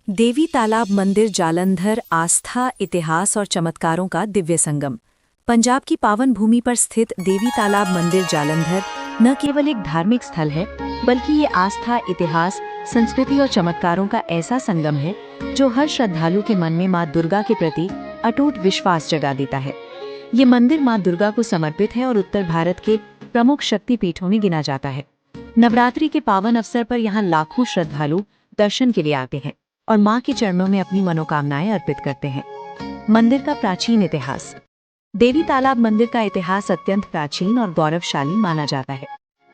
देवी तालाब मंदिर जालंधर आस्था, इतिहास और चमत्कारों का दिव्य संगम। पंजाब की पावन भूमि पर स्थित देवी तालाब मंदिर जालंधर न केवल एक धार्मिक स्थल है, बल्कि ये आस्था, इतिहास, संस्कृति और चमत्कारों का ऐसा संगम है जो हर श्रद्धालु के मन में मां दुर्गा के प्रति अटूट विश्वास जगा देता है। ये मंदिर मां दुर्गा को समर्पित है और उत्तर भारत के प्रमुख शक्तिपीठों में गिना जाता है। नवरात्रि के पावन अवसर पर यहाँ लाखों श्रद्धालु दर्शन के लिए आते हैं और मां के चरणों में अपनी मनोकामनाएं अर्पित करते हैं। मंदिर का प्राचीन इतिहास। देवी तालाब मंदिर का इतिहास अत्यंत प्राचीन और गौरवशाली माना जाता है।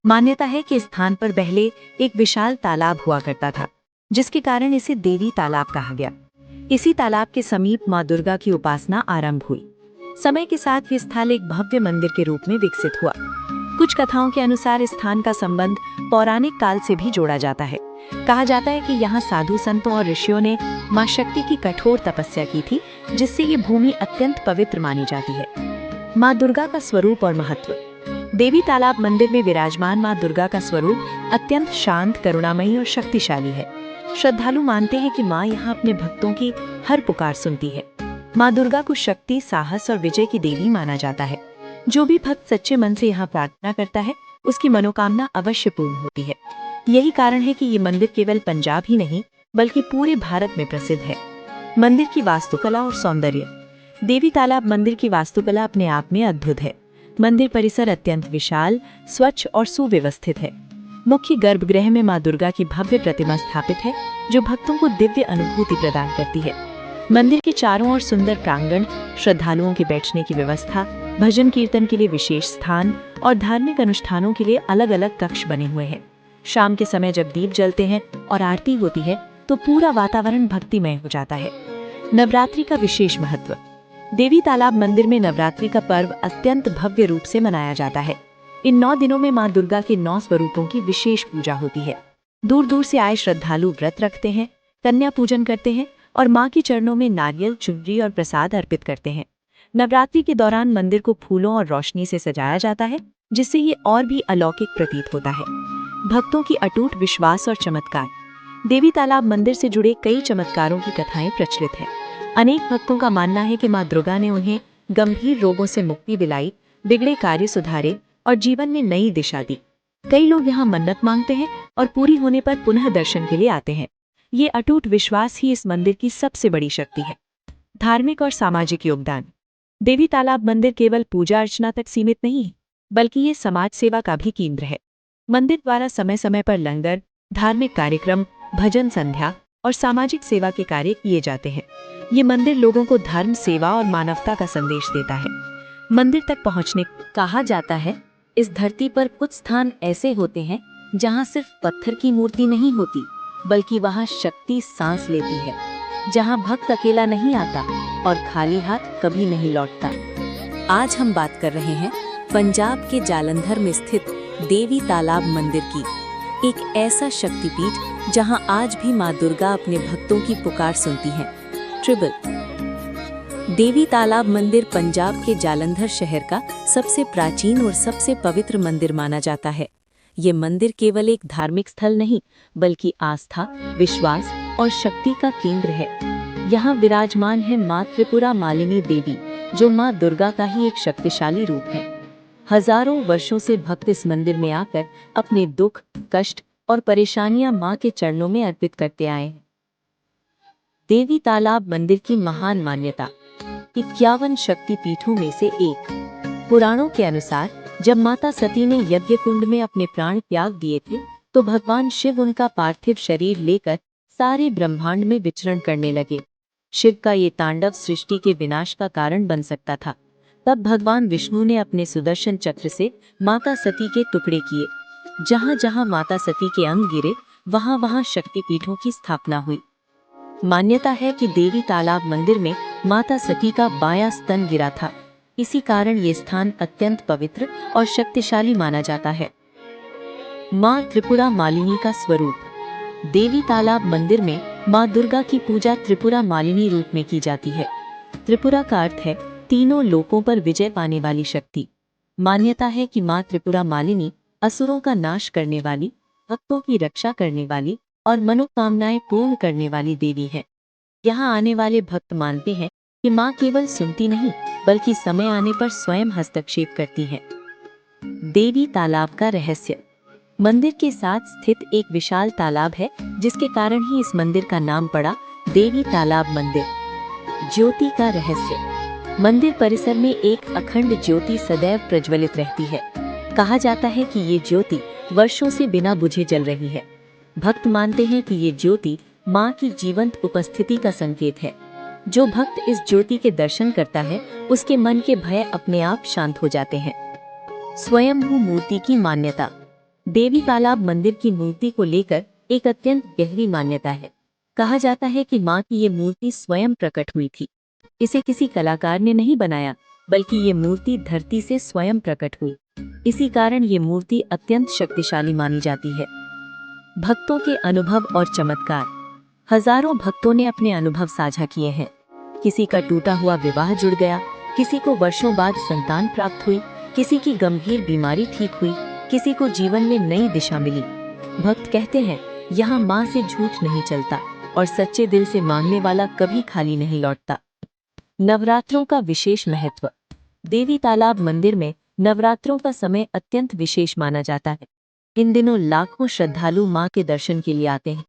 मान्यता है कि इस स्थान पर पहले एक विशाल तालाब हुआ करता था, जिसके कारण इसे देवी तालाब कहा गया। इसी तालाब के समीप मां दुर्गा की उपासना आरंभ हुई। समय के साथ ये स्थल एक भव्य मंदिर के रूप में विकसित हुआ। कुछ कथाओं के अनुसार इस स्थान का संबंध पौराणिक काल से भी जोड़ा जाता है। कहा जाता है कि यहाँ साधु संतों और ऋषियों ने मां शक्ति की कठोर तपस्या की थी, जिससे ये भूमि अत्यंत पवित्र मानी जाती है। मां दुर्गा का स्वरूप और महत्व। देवी तालाब मंदिर में विराजमान मां दुर्गा का स्वरूप अत्यंत शांत, करुणामयी और शक्तिशाली है। श्रद्धालु मानते हैं कि मां यहाँ अपने भक्तों की हर पुकार सुनती है। मां दुर्गा को शक्ति, साहस और विजय की देवी माना जाता है। जो भी भक्त सच्चे मन से यहाँ प्रार्थना करता है, उसकी मनोकामना अवश्य पूर्ण होती है। यही कारण है कि ये मंदिर केवल पंजाब ही नहीं, बल्कि पूरे भारत में प्रसिद्ध है। मंदिर की वास्तुकला और सौंदर्य। देवी तालाब मंदिर की वास्तुकला अपने आप में अद्भुत है। मंदिर परिसर अत्यंत विशाल, स्वच्छ और सुव्यवस्थित है। मुख्य गर्भगृह में मां दुर्गा की भव्य प्रतिमा स्थापित है, जो भक्तों को दिव्य अनुभूति प्रदान करती है। मंदिर के चारों ओर सुंदर प्रांगण, श्रद्धालुओं के बैठने की व्यवस्था, भजन कीर्तन के लिए विशेष स्थान और धार्मिक अनुष्ठानों के लिए अलग अलग कक्ष बने हुए हैं। शाम के समय जब दीप जलते हैं और आरती होती है, तो पूरा वातावरण भक्तिमय हो जाता है। नवरात्रि का विशेष महत्व। देवी तालाब मंदिर में नवरात्रि का पर्व अत्यंत भव्य रूप से मनाया जाता है। इन 9 दिनों में मां दुर्गा के 9 स्वरूपों की विशेष पूजा होती है। दूर दूर से आए श्रद्धालु व्रत रखते हैं, कन्या पूजन करते हैं और मां के चरणों में नारियल, चुनरी और प्रसाद अर्पित करते हैं। नवरात्रि के दौरान मंदिर को फूलों और रोशनी से सजाया जाता है, जिससे ये और भी अलौकिक प्रतीत होता है। भक्तों की अटूट विश्वास और चमत्कार। देवी तालाब मंदिर से जुड़े कई चमत्कारों की कथाएं प्रचलित हैं। अनेक भक्तों का मानना है कि मां दुर्गा ने उन्हें गंभीर रोगों से मुक्ति दिलाई, बिगड़े कार्य सुधारे और जीवन में नई दिशा दी। कई लोग यहाँ मन्नत मांगते हैं और पूरी होने पर पुनः दर्शन के लिए आते हैं। ये अटूट विश्वास ही इस मंदिर की सबसे बड़ी शक्ति है। धार्मिक और सामाजिक योगदान। देवी तालाब मंदिर केवल पूजा अर्चना तक सीमित नहीं है, बल्कि ये समाज सेवा का भी केंद्र है। मंदिर द्वारा समय समय पर लंगर, धार्मिक कार्यक्रम, भजन संध्या और सामाजिक सेवा के कार्य किए जाते हैं। ये मंदिर लोगों को धर्म, सेवा और मानवता का संदेश देता है। मंदिर तक पहुंचने। कहा जाता है, इस धरती पर कुछ स्थान ऐसे होते हैं जहां सिर्फ पत्थर की मूर्ति नहीं होती, बल्कि वहां शक्ति सांस लेती है, जहां भक्त अकेला नहीं आता और खाली हाथ कभी नहीं लौटता। आज हम बात कर रहे हैं पंजाब के जालंधर में स्थित देवी तालाब मंदिर की। एक ऐसा शक्तिपीठ जहां आज भी मां दुर्गा अपने भक्तों की पुकार सुनती हैं। देवी तालाब मंदिर पंजाब के जालंधर शहर का सबसे प्राचीन और सबसे पवित्र मंदिर माना जाता है। ये मंदिर केवल एक धार्मिक स्थल नहीं, बल्कि आस्था, विश्वास और शक्ति का केंद्र है। यहाँ विराजमान है मां त्रिपुरा मालिनी देवी, जो मां दुर्गा का ही एक शक्तिशाली रूप है। हजारों वर्षों से भक्त इस मंदिर में आकर अपने दुख, कष्ट और परेशानियां मां के चरणों में अर्पित करते आए हैं। देवी तालाब मंदिर की महान मान्यता। 51 शक्ति पीठों में से एक। पुराणों के अनुसार जब माता सती ने यज्ञ कुंड में अपने प्राण त्याग दिए थे, तो भगवान शिव उनका पार्थिव शरीर लेकर सारे ब्रह्मांड में विचरण करने लगे। शिव का ये तांडव सृष्टि के विनाश का कारण बन सकता था। तब भगवान विष्णु ने अपने सुदर्शन चक्र से माता सती के टुकड़े किए। जहां जहां माता सती के अंग गिरे, वहां वहां शक्तिपीठों की स्थापना हुई। मान्यता है कि देवी तालाब मंदिर में माता सती का बायां स्तन गिरा था। इसी कारण ये स्थान अत्यंत पवित्र और शक्तिशाली माना जाता है। मां त्रिपुरा मालिनी का स्वरूप। देवी तालाब मंदिर में मां दुर्गा की पूजा त्रिपुरा मालिनी रूप में की जाती है। त्रिपुरा का अर्थ है तीनों लोकों पर विजय पाने वाली शक्ति। मान्यता है कि मां त्रिपुरा मालिनी असुरों का नाश करने वाली, भक्तों की रक्षा करने वाली और मनोकामनाएं पूर्ण करने वाली देवी है। यहाँ आने वाले भक्त मानते हैं कि माँ केवल सुनती नहीं बल्कि समय आने पर स्वयं हस्तक्षेप करती है। देवी तालाब का रहस्य। मंदिर के साथ स्थित एक विशाल तालाब है, जिसके कारण ही इस मंदिर का नाम पड़ा देवी तालाब मंदिर। ज्योति का रहस्य। मंदिर परिसर में एक अखंड ज्योति सदैव प्रज्वलित रहती है। कहा जाता है कि ये ज्योति वर्षों से बिना बुझे जल रही है। भक्त मानते हैं कि ये ज्योति माँ की जीवंत उपस्थिति का संकेत है। जो भक्त इस ज्योति के दर्शन करता है, उसके मन के भय अपने आप शांत हो जाते हैं। स्वयंभू मूर्ति की मान्यता। देवी तालाब मंदिर की मूर्ति को लेकर एक अत्यंत गहरी मान्यता है। कहा जाता है कि माँ की ये मूर्ति स्वयं प्रकट हुई थी। इसे किसी कलाकार ने नहीं बनाया, बल्कि ये मूर्ति धरती से स्वयं प्रकट हुई। इसी कारण ये मूर्ति अत्यंत शक्तिशाली मानी जाती है। भक्तों के अनुभव और चमत्कार। हजारों भक्तों ने अपने अनुभव साझा किए हैं। किसी का टूटा हुआ विवाह जुड़ गया, किसी को वर्षों बाद संतान प्राप्त हुई, किसी की गंभीर बीमारी ठीक हुई, किसी को जीवन में नई दिशा मिली। भक्त कहते हैं, यहाँ माँ से झूठ नहीं चलता और सच्चे दिल से मांगने वाला कभी खाली नहीं लौटता। नवरात्रों का विशेष महत्व। देवी तालाब मंदिर में नवरात्रों का समय अत्यंत विशेष माना जाता है। इन दिनों लाखों श्रद्धालु माँ के दर्शन के लिए आते हैं।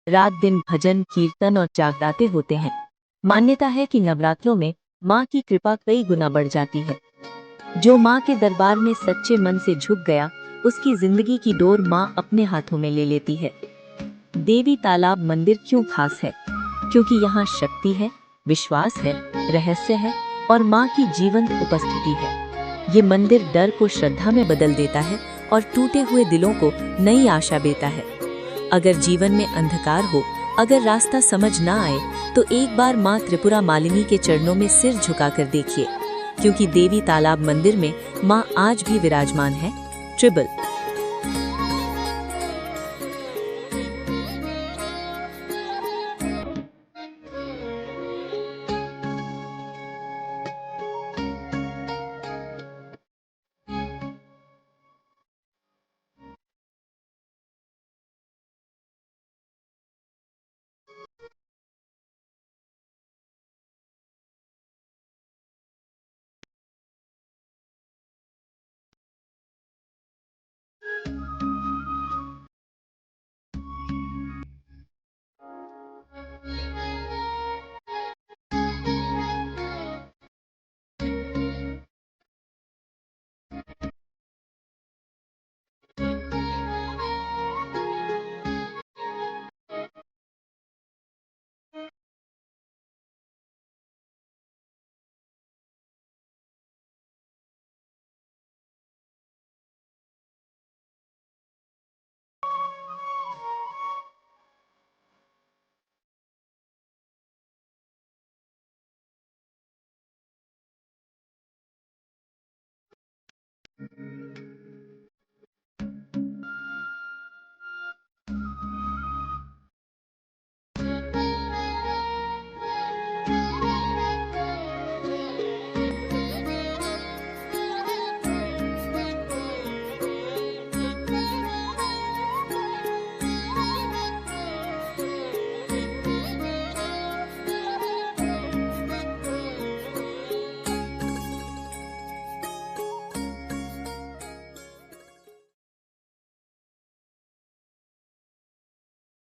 रात दिन भजन, कीर्तन और जागराते होते हैं। मान्यता है कि नवरात्रों में माँ की कृपा कई गुना बढ़ जाती है। जो माँ के दरबार में सच्चे मन से झुक गया, उसकी जिंदगी की डोर माँ अपने हाथों में ले लेती है। देवी तालाब मंदिर क्यों खास है? क्योंकि यहाँ शक्ति है, विश्वास है, रहस्य है और माँ की जीवंत उपस्थिति है। ये मंदिर डर को श्रद्धा में बदल देता है और टूटे हुए दिलों को नई आशा देता है। अगर जीवन में अंधकार हो, अगर रास्ता समझ ना आए, तो एक बार माँ त्रिपुरा मालिनी के चरणों में सिर झुकाकर देखिए, क्योंकि देवी तालाब मंदिर में माँ आज भी विराजमान है। ट्रिबल